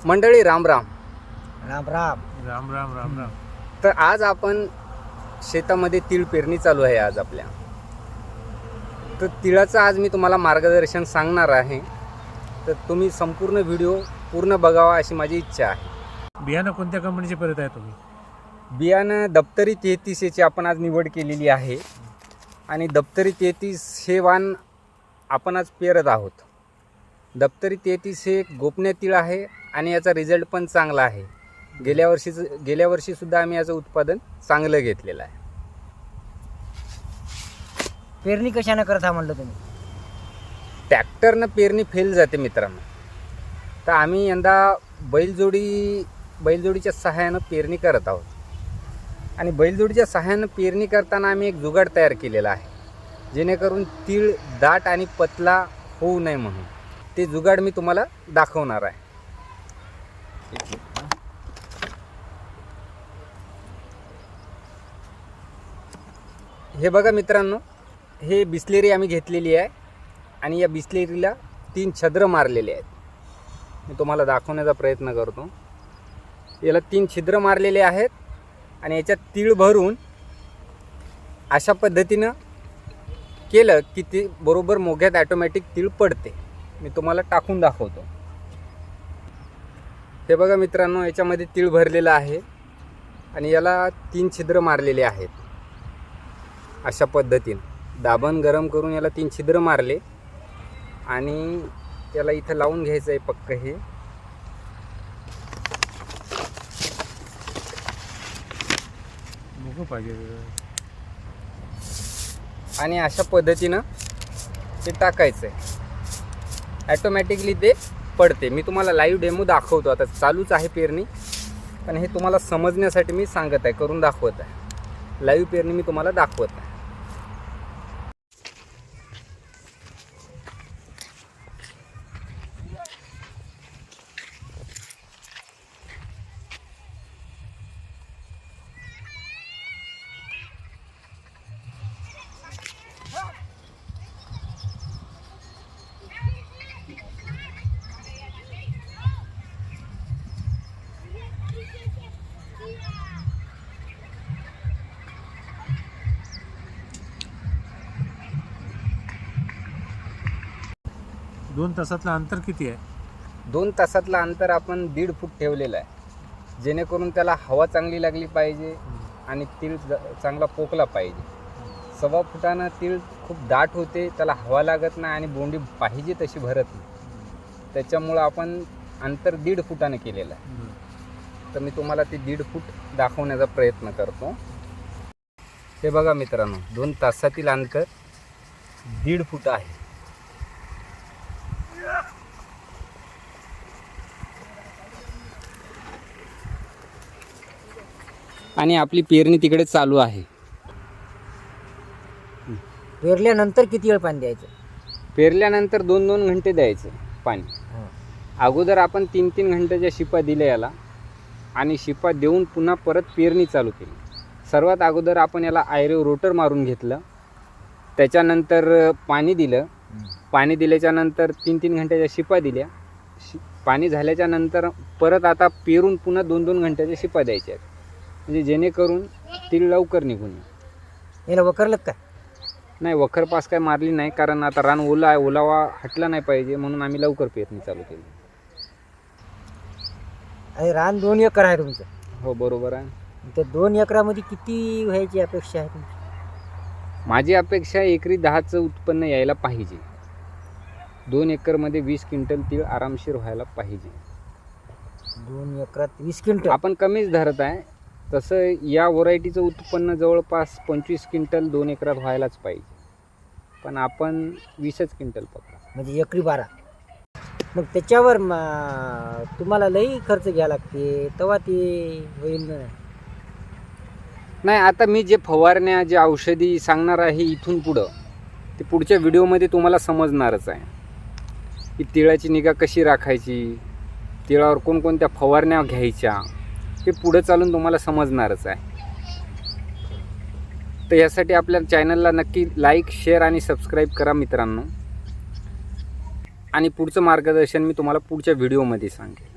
मंडळी राम राम. राम राम. राम राम राम राम. तर आज आपण शेतामध्ये तीळ पेरणी चालू आहे आज आपल्या. तर तिळाचं आज मी तुम्हाला मार्गदर्शन सांगणार आहे. तर तुम्ही संपूर्ण व्हिडिओ पूर्ण बघावा अशी माझी इच्छा आहे. बियाणं कोणत्या कंपनीचे पेरत आहे तुम्ही? बियाणं दप्तरी 33ची आपण आज निवड केलेली आहे आणि दप्तरी 33 हे वाण आपण आज पेरत आहोत. दप्तरी 33 हे गोपनीय तीळ आहे आणि याचा रिझल्ट पण चांगला आहे. गेल्या वर्षीसुद्धा आम्ही याचं उत्पादन चांगलं घेतलेलं आहे. पेरणी कशाने करता म्हणलं तुम्ही? ट्रॅक्टरनं पेरणी फेल जाते मित्रांनो. तर आम्ही यंदा बैलजोडीच्या सहाय्यानं पेरणी करत आहोत. आणि बैलजोडीच्या सहाय्यानं पेरणी करताना आम्ही एक जुगाड तयार केलेला आहे, जेणेकरून तीळ दाट आणि पतला होऊ नये म्हणून. ते जुगाड मी तुम्हाला दाखवणार आहे. हे बघा मित्रांनो, हे बिस्लेरी आम्ही घेतलेली आहे आणि या बिस्लेरीला 3 छिद्र मारलेले आहेत. मी तुम्हाला दाखवण्याचा प्रयत्न करतो. याला 3 छिद्र मारलेले आहेत आणि याच्यात तीळ भरून अशा पद्धतीनं केलं की ते बरोबर मोग्यात ॲटोमॅटिक तीळ पडते. मी तुम्हाला टाकून दाखवतो. हे बघा मित्रांनो, याच्यामध्ये तीळ भरलेलं आहे आणि याला 3 छिद्र मारलेले आहेत. अशा पद्धतीनं दाबण गरम करून याला 3 छिद्र मारले आणि त्याला इथं लावून घ्यायचं आहे पक्क हे. बघू पाहिजे. आणि अशा पद्धतीनं ते टाकायचं आहे. ॲटोमॅटिकली ते पडते. मी तुम्हाला लाईव्ह डेमो दाखवतो. आता चालूच आहे पेरणी, पण हे तुम्हाला समजण्यासाठी मी सांगत आहे, करून दाखवत आहे. लाईव्ह पेरणी मी तुम्हाला दाखवत आहे. दोन तासातलं अंतर किती आहे? 2 तासातलं अंतर आपण 1.5 फूट ठेवलेलं आहे, जेणेकरून त्याला हवा चांगली लागली पाहिजे आणि तीळ चांगला पोकला पाहिजे. 1.25 फुटानं तीळ खूप दाट होते, त्याला हवा लागत नाही आणि बोंडी पाहिजे तशी भरत नाही. त्याच्यामुळं आपण अंतर 1.5 फुटानं केलेलं आहे. तर मी तुम्हाला ते 1.5 फूट दाखवण्याचा प्रयत्न करतो. हे बघा मित्रांनो, 2 तासातील अंतर 1.5 फूट आहे. आणि आपली पेरणी तिकडे चालू आहे. पेरल्यानंतर किती वेळ पाणी द्यायचं? पेरल्यानंतर 2-2 घंटे द्यायचं पाणी. अगोदर आपण 3-3 घंट्याच्या शिपा दिल्या याला आणि शिपा देऊन पुन्हा परत पेरणी चालू केली. सर्वात अगोदर आपण याला आयरेव रोटर मारून घेतलं. त्याच्यानंतर पाणी दिलं. पाणी दिल्याच्यानंतर 3-3 घंट्याच्या शिपा दिल्या. पाणी झाल्याच्यानंतर परत आता पेरून पुन्हा 2-2 घंट्याच्या शिपा द्यायच्या आहेत, म्हणजे जेणेकरून तीळ लवकर निघून येईल. याला वखरलं का? नाही, वखर पास काय मारली नाही, कारण आता रान ओला आहे, ओलावा हटला नाही पाहिजे म्हणून आम्ही लवकर पेरणी चालू केली. आणि रान 2 एकर आहे तुमचं? हो बरोबर आहे. त्या 2 एकरामध्ये किती व्हायची अपेक्षा आहे तुमची? माझी अपेक्षा एकरी 10चं उत्पन्न यायला पाहिजे. 2 एकरमध्ये 20 क्विंटल तीळ आरामशीर व्हायला पाहिजे. 2 एकरात 20 क्विंटल? आपण कमीच धरत आहे. तसं या व्हरायटीचं उत्पन्न जवळपास 25 क्विंटल 2 एकरात व्हायलाच पाहिजे, पण आपण 20च क्विंटल पकडा, म्हणजे एकरी 12. मग त्याच्यावर तुम्हाला लई खर्च घ्यावा लागते, तेव्हा ते होईल ना? नाही, आता मी जे फवारण्या, जे औषधी सांगणार आहे इथून पुढं, ते पुढच्या व्हिडिओमध्ये तुम्हाला समजणारच आहे की तिळाची निगा कशी राखायची, तिळावर कोणकोणत्या फवारण्या घ्यायच्या, ते पुढे चालून तुम्हाला समजणारच आहे. तर यासाठी आपल्या चॅनलला नक्की लाईक, शेअर आणि सबस्क्राईब करा मित्रांनो. आणि पुढचं मार्गदर्शन मी तुम्हाला पुढच्या व्हिडिओमध्ये सांगेन.